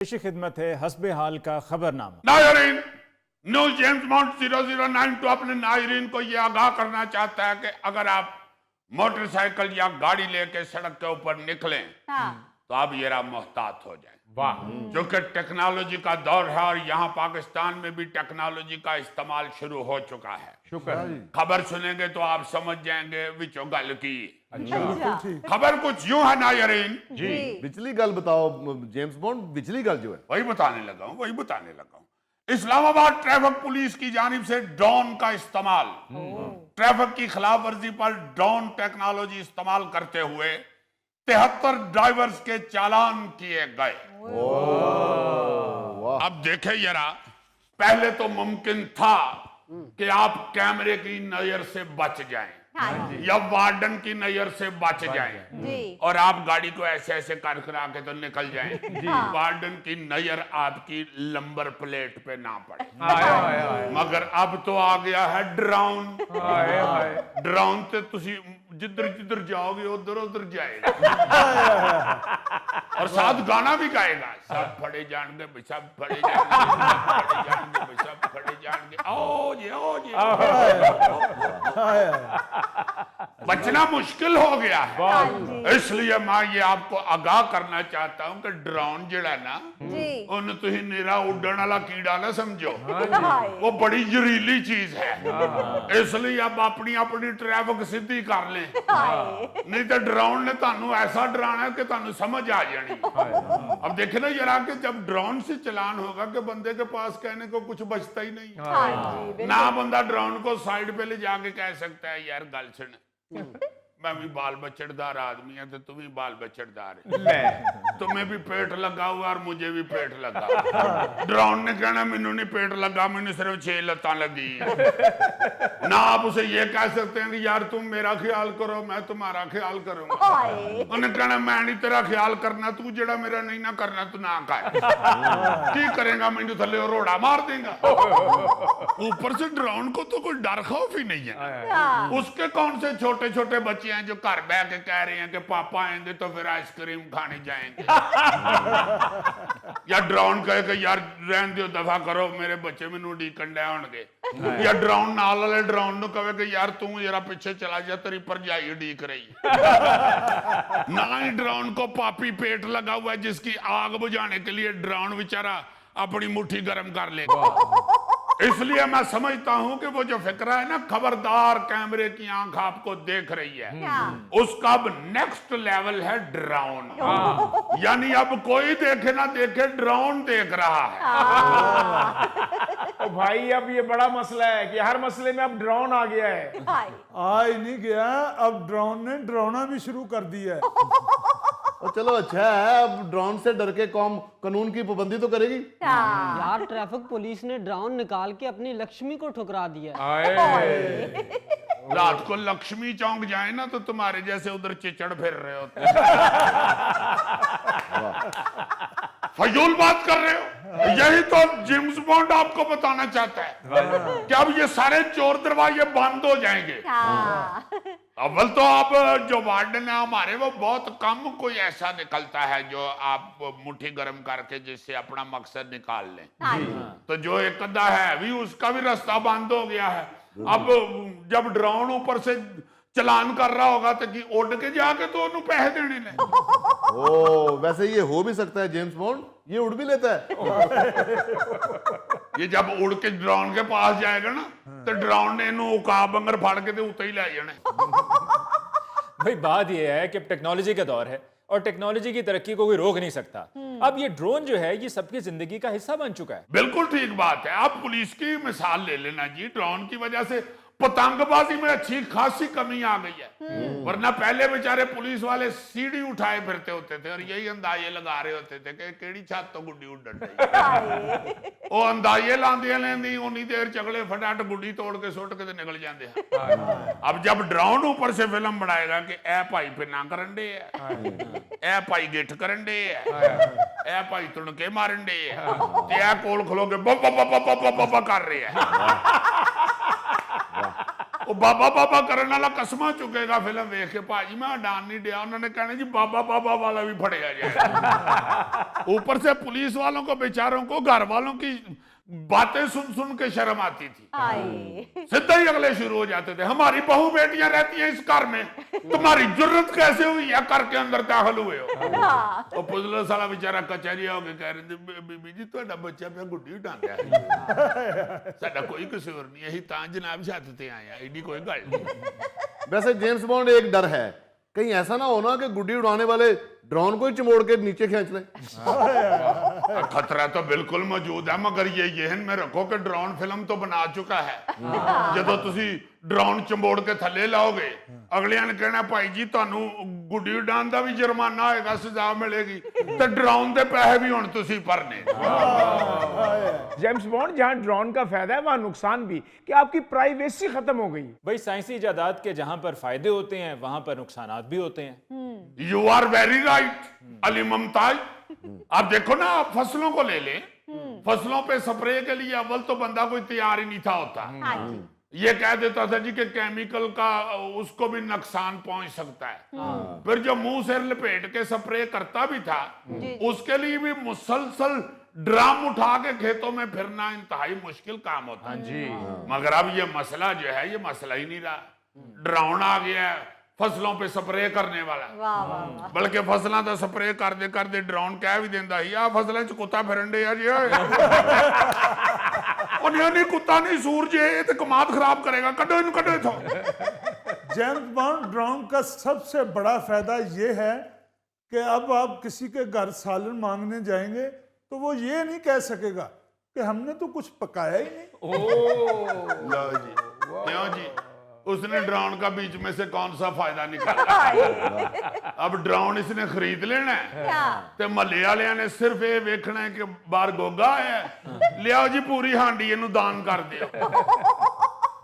पेश खिदमत है हस्बे हाल का खबरनामा। नायरीन, न्यूज जेम्स बॉन्ड 0092 अपने नायरीन को यह आगाह करना चाहता है कि अगर आप मोटरसाइकिल या गाड़ी लेके सड़क के ऊपर निकलें तो आप जरा मोहतात हो जाएं। वाह। क्योंकि टेक्नोलॉजी का दौर है और यहाँ पाकिस्तान में भी टेक्नोलॉजी का इस्तेमाल शुरू हो चुका है। शुक्र। खबर सुनेंगे तो आप समझ जाएंगे विचो गल की। अच्छा। खबर कुछ यूं है नायरीन जी। पिछली गल बताओ जेम्स बॉन्ड, पिछली गल जो है वही बताने लगा हूं। इस्लामाबाद ट्रैफिक पुलिस की जानिब से ड्रोन का इस्तेमाल, ट्रैफिक की खिलाफ वर्जी पर ड्रोन टेक्नोलॉजी इस्तेमाल करते हुए 73 ड्राइवर्स के चालान किए गए। वाह। अब देखे जरा, पहले तो मुमकिन था कि आप कैमरे की नजर से बच जाएं या वार्डन की नजर से बच जाएं और आप गाड़ी को ऐसे ऐसे कर करा के तो निकल जाएं। वार्डन की नजर आपकी नंबर प्लेट पे ना पड़े। मगर अब तो आ गया है ड्रोन। ड्रोन से तुसी जिधर जिधर जाओगे उधर उधर जाएगा और साथ गाना भी गाएगा। सब फड़े जाएंगे भाई, सब फड़े जाएंगे, सब फड़े जाएंगे। आओ जी बचना मुश्किल हो गया है। इसलिए मैं ये आपको आगाह करना चाहता हूं कि ड्रोन जड़ा ना उन तुही निरा उड़न वाला कीड़ा ना समझो, वो बड़ी जहरीली चीज है। इसलिए अब अपनी अपनी ट्रैफिक सीधी कर ले, नहीं तो ड्रोन ने तुहानू ऐसा डराना है कि तुहानू समझ आ जानी। अब देखे ना जरा कि जब ड्रोन से चलान होगा कि बंदे के पास कहने को कुछ बचता ही नहीं ना। बंदा ड्रोन को साइड पे ले जाके कह सकता है यार गल सुन, मैं भी बाल बच्चेदार आदमी है तो तुम भी बाल बच्चेदार है, तुम्हें भी पेट लगा हुआ और मुझे भी पेट लगा। ड्रोन ने कहना मैनू नहीं पेट लगा, मैंने सिर्फ 6 लत्तां लगी ना। आप उसे ये कह सकते हैं कि यार तुम मेरा ख्याल करो मैं तुम्हारा ख्याल करूंगा। उन्हें कहना मैं नहीं तेरा ख्याल करना, तू जड़ा मेरा नहीं ना करना तू ना कर। की करेगा, मैनू थले रोड़ा मार देगा। ऊपर से ड्रोन को तो कोई डर खौफ ही नहीं है। उसके कौन से छोटे छोटे बच्चे हैं जो घर बैठ के कह रहे हैं कि पापा आएंगे तो फिर आइसक्रीम खाने जाएंगे। या ड्रोन कहे कि यार रहन दो, दफा करो, मेरे बच्चे मैनू उड़ीकन डे होणगे। या ड्रोन नाल वाले ड्रोन नु कहे कि यार तू जरा पीछे चला जा, तेरी भरजाई उड़ीक रही। ना ही ड्रोन को पापी पेट लगा हुआ है जिसकी आग बुझाने के लिए ड्रोन बेचारा अपनी मुट्ठी गर्म कर लेगा। इसलिए मैं समझता हूं कि वो जो फिक्र है ना, खबरदार कैमरे की आंख आपको देख रही है, उसका अब नेक्स्ट लेवल है ड्रोन। यानी अब कोई देखे ना देखे, ड्रोन देख रहा है। तो भाई अब ये बड़ा मसला है कि हर मसले में अब ड्रोन आ गया है। आ ही नहीं गया, अब ड्रोन ने ड्रोना भी शुरू कर दिया है। और चलो अच्छा है, अब ड्रोन से डर के कौम कानून की पाबंदी तो करेगी। यार ट्रैफिक पुलिस ने ड्रोन निकाल के अपनी लक्ष्मी को ठुकरा दिया। रात को लक्ष्मी चौक जाए ना तो तुम्हारे जैसे उधर चिचड़ फिर रहे होते। फजूल बात कर रहे हो। यही तो जेम्स बॉन्ड आपको बताना चाहता है कि अब ये सारे चोर दरवाजे बंद हो जाएंगे। अव्वल तो अब जो वार्डन है हमारे, वो बहुत कम कोई ऐसा निकलता है जो आप मुट्ठी गर्म करके जिससे अपना मकसद निकाल लें। तो जो एक अद्धा है भी, उसका भी रास्ता बंद हो गया है। अब जब ड्रोन ऊपर से चलान कर रहा होगा तो कि उड़ के जाके तो उन्हें पैसे देने ले। ओ वैसे ये हो भी सकता है, जेम्स बॉन्ड ये उड़ भी लेता है। ये जब उड़ के ड्रोन के पास जाएगा ना तो ड्रोन ने इन्हों उकाब बंगर फाड़ के तो उते ही ले जाने। भाई बात यह है कि टेक्नोलॉजी का दौर है और टेक्नोलॉजी की तरक्की को कोई रोक नहीं सकता। अब ये ड्रोन जो है ये सबकी जिंदगी का हिस्सा बन चुका है। बिल्कुल ठीक बात है। आप पुलिस की मिसाल ले लेना जी, ड्रोन की वजह से पतंगबाजी में अच्छी खासी कमी आ गई है। वरना पहले बेचारे पुलिस वाले सीढ़ी उठाए फिरते होते थे और यही अंदाजे लगा रहे होते थे कि केड़ी छत तो गुड्डी उड्डन रही। वो अंदाजे लांदियां लेंदी उन्नी देर चगले फटाट गुड्डी तोड़ के सुट के निकल जाते हैं। अब जब ड्रोन ऊपर से फिल्म बनाएगा कि ए भाई फिरना करन डे है, ए भाई गिठ करन डे है, ए भाई तुणके मारन डे है, ते ए कोल खलो के बप बप बप बप बप कर रहे हैं। ਉਹ ਬਾਬਾ ਬਾਬਾ ਕਰਨ ਵਾਲਾ ਕਸਮਾਂ ਚੁੱਕੇਗਾ ਫਿਲਮ ਵੇਖ ਕੇ, ਭਾਜੀ मैं उड़ान नहीं दिया, उन्होंने कहना जी बाबा बाबा वाला भी फड़ेगा जाए। ऊपर से पुलिस वालों को बेचारों को घर वालों की बातें सुन सुन के शर्म आती थी, सीधा ही अगले शुरू हो जाते थे, हमारी बहू बेटियां रहती हैं इस घर में, तुम्हारी जरूरत कैसे हुई है घर के अंदर दाखिल हुए हो। और पुलिस वाला बेचारा कचहरी होके कह रहे थे बीबी जी ਤੁਹਾਡਾ ਬੱਚਾ ਪਿਆ ਗੁੱਡੀ ਉਡਾਉਂਦਾ ਹੈ, ਸਾਡਾ ਕੋਈ ਕਸੂਰ ਨਹੀਂ, ਅਸੀਂ ਤਾਂ ਜਨਾਬ ਛੱਤ ਤੇ ਆਏ ਆ, ਐਡੀ ਕੋਈ ਗੱਲ नहीं। वैसे जेम्स बॉन्ड एक डर है, कहीं ऐसा ना हो ना कि गुड्डी उड़ाने वाले ड्रोन को ही चिमोड़ के नीचे खींच लें। खतरा तो बिल्कुल मौजूद है, मगर ये जहन में रखो कि ड्रोन फिल्म तो बना चुका है, ਜਦੋਂ ਤੁਸੀਂ ड्रोन ਚੰਬੋੜ ਕੇ ਥੱਲੇ ਲਾਓਗੇ ਅਗਲਿਆਂ ਨੇ ਕਹਿਣਾ ਭਾਈ ਜੀ ਤੁਹਾਨੂੰ ਗੁੱਡੀ ਉਡਾਉਣ ਦਾ ਵੀ ਜੁਰਮਾਨਾ ਹੋਏਗਾ, ਸਜ਼ਾ ਮਿਲੇਗੀ, ਤੇ ਡਰਾਉਣ ਦੇ ਪੈਸੇ ਵੀ ਹੁਣ ਤੁਸੀਂ ਭਰਨੇ। जेम्स बॉन्ड जहां ड्रोन का फायदा है वहां नुकसान भी, कि आपकी प्राइवेसी खत्म हो गई। भाई साइंसी इजादात के जहां पर फायदे होते हैं वहां पर नुकसानात भी होते हैं। You are very right Ali Mumtaz. आप देखो ना, आप फसलों को ले लें, फसलों पे स्प्रे के लिए अव्वल तो बंदा कोई तैयार ही नहीं था होता, ये कह देता था जी कि केमिकल का उसको भी नुकसान पहुंच सकता है, फिर जो मुंह से लपेट के स्प्रे करता भी था उसके लिए भी मुसलसल ड्रम उठा के खेतों में फिरना इंतहाई मुश्किल काम होता है। मगर अब ये मसला जो है ये मसला ही नहीं रहा, ड्रोन आ गया है फसलों पे स्प्रे करने वाला, बल्कि फसलों का स्प्रे करते करते ड्रोन कह भी देता ही आ फसलों च कुत्ता फिरन डे जी, नहीं कुत्ता नहीं सूरज है तो कमाद खराब करेगा, कटो इन्हें कटो इथों। जेम्स बॉन्ड ड्रोन का सबसे बड़ा फायदा ये है कि अब आप किसी के घर सालन मांगने जाएंगे तो वो ये नहीं कह सकेगा कि हमने तो कुछ पकाया ही नहीं। लो जी, क्यों जी, उसने ड्रोन का बीच में से कौन सा फायदा निकाला। अब ड्रोन इसने खरीद लेना है ते महल्ले वालियां ने सिर्फ ये वेखना है कि बाहर गोगा है, लियाओ जी पूरी हांडी इनू दान कर दियो।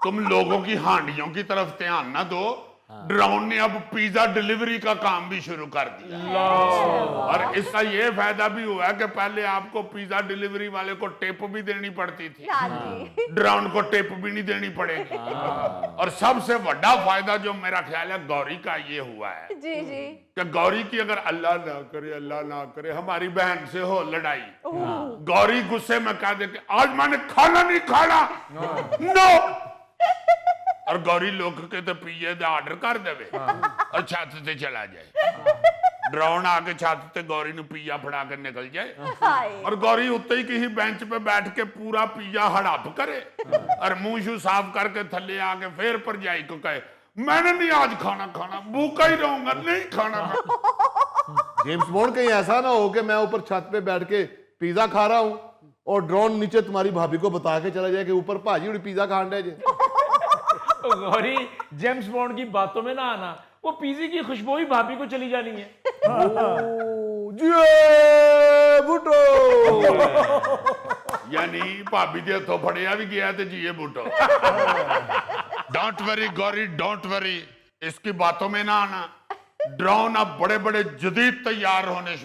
तुम लोगों की हांडियों की तरफ ध्यान ना दो, ड्रोन ने अब पिज्जा डिलीवरी का काम भी शुरू कर दिया, और इसका ये फायदा भी हुआ कि पहले आपको पिज्जा डिलीवरी वाले को टिप भी देनी पड़ती थी, ड्रोन को टिप भी नहीं देनी पड़ेगी। और सबसे बड़ा फायदा जो मेरा ख्याल है गौरी का ये हुआ है कि गौरी की अगर अल्लाह ना करे हमारी बहन से हो लड़ाई, गौरी गुस्से में कह दे कि आज मैंने खाना नहीं खाना, नो, और गौरी लोग के तो पिज्जे का आर्डर कर देवे और छत से चला जाए, ड्रोन आके छत से गौरी नु पिज्जा फड़ा के निकल जाए, और गौरी उत्ते ही किसी बेंच पे बैठ के पूरा पिज्जा हड़प करे और मुंह शू साफ करके थल्ले आके फिर भरजाई को कहे मैंने नहीं आज खाना खाना, भूखा ही रहूंगा, नहीं खाना। जेम्स बॉन्ड कहीं ऐसा ना हो कि मैं ऊपर छत पे बैठ के पिज्जा खा रहा हूँ और ड्रोन नीचे तुम्हारी भाभी को बता के चला जाए कि ऊपर भाजी उड़ी पिज्जा खान रहे जे। गौरी जेम्स बॉन्ड की बातों में ना आना, वो पिज़्ज़े की खुशबू ही भाभी को चली जानी है। बुटो यानी भाभी दे हथों फड़िया भी गया तो जिए Bhutto. Don't worry Gauri, don't worry, इसकी बातों में ना आना, ड्रोन अब बड़े बड़े जदीद तैयार होने शुरू